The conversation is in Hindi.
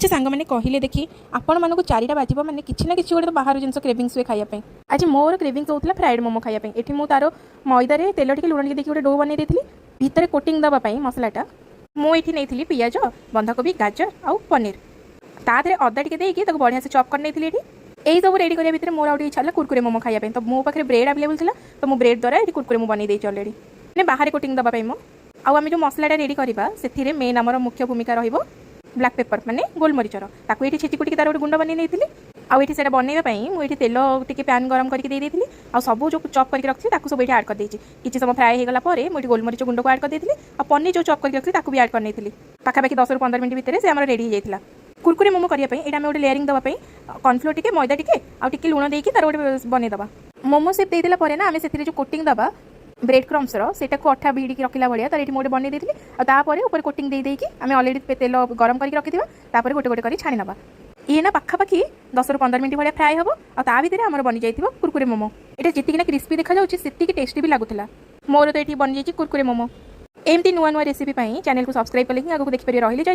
अच्छा सांग मैंने कहले देखी आपण मानक चारिटा बाजिबो माने किछि ना किछि गोटे तो बाहर जिनस क्रेविंग्स हुए खाइया पे। आज मोर क्रेविंग्स होउतला फ्राइड मोमो खाइया पे। एठी मु तारो मैदा रे तेल टिके लुण टिके देखि गोटे डो बनै देथिली भितरे कोटिंग दबा पई मसलाटा मु एठी नेथिली पियाज बंधाकोबी गाजर आउ पनीर ता देरे अदा टिके देकी ताको बढ़िया से चॉप कर नेथिली एठी एई सब रेडी करिया भितर मोर आउट इच्छा हला कुरकुरे मोमो खाइया पे। तो मो पाखरे ब्रेड अवेलेबल थिला तो मो ब्रेड द्वारा एठी कुरकुरे मो बनै देछि ऑलरेडी ने बाहर कोटिंग दबा पई मो आउ आमे जो मसलाटा रेडी करबा सेथिरे मेन हमर मुख्य भूमिका रहिबो ब्लैक पेपर माने गोलमरीचर ताको एठी छेची कुटी तार गोटे गुंड बनै नेथिली आउ एठी सेटा बनैबा पई मु एठी तेल टिके पैन गरम करके दे देथिली आउ सब जो चॉप करके रखथि ताको सब एठी ऐड कर देछि किछि समय फ्राई हे गला परे मु एठी गोलमरीच गुंड को ऐड कर देथिली आ पनीर जो चॉप करके रखथि ताको भी ऐड कर नेथिली पाखा पाखी 10 ରୁ 15 मिनिट भितर से हमर रेडी हे जाइथिला कुरकुरे मोमो करिया पई एटा हम गोटे लेयरिंग दबा पई कॉर्नफ्लोर टिके मैदा टिके आउ टिके लूण देकी तार गोटे बनै दबा मोमो शेप दे देला परे ना हमें सेथिरे जो कोटिंग दबा ब्रेड क्रम्स सेटा को अठा भिड़ी रखला भाया तार ये मोटे बन देती और तापर ऊपर कोटिंग दे देकी आम अलरेडी तेल गरम करके रखिथिबा तापर गोटे गोटे कर छाणी नबा ये ना पाखापाखि 10 ରୁ 15 मिनिट भाया फ्राए हम और ता भितर आमर बनी जाइथिबो कुरकुरे मोमो एटा जितिकिना क्रिस्पी देखा जाउछि सेतिकी टेस्टी भी लागुथिला मोर तो एठी बन जाइछि कुरकुरे मोमो एमती नुआ नुआ रेसिपी चैनल को सब्सक्राइब कले आगो देखिपारे रहिले जय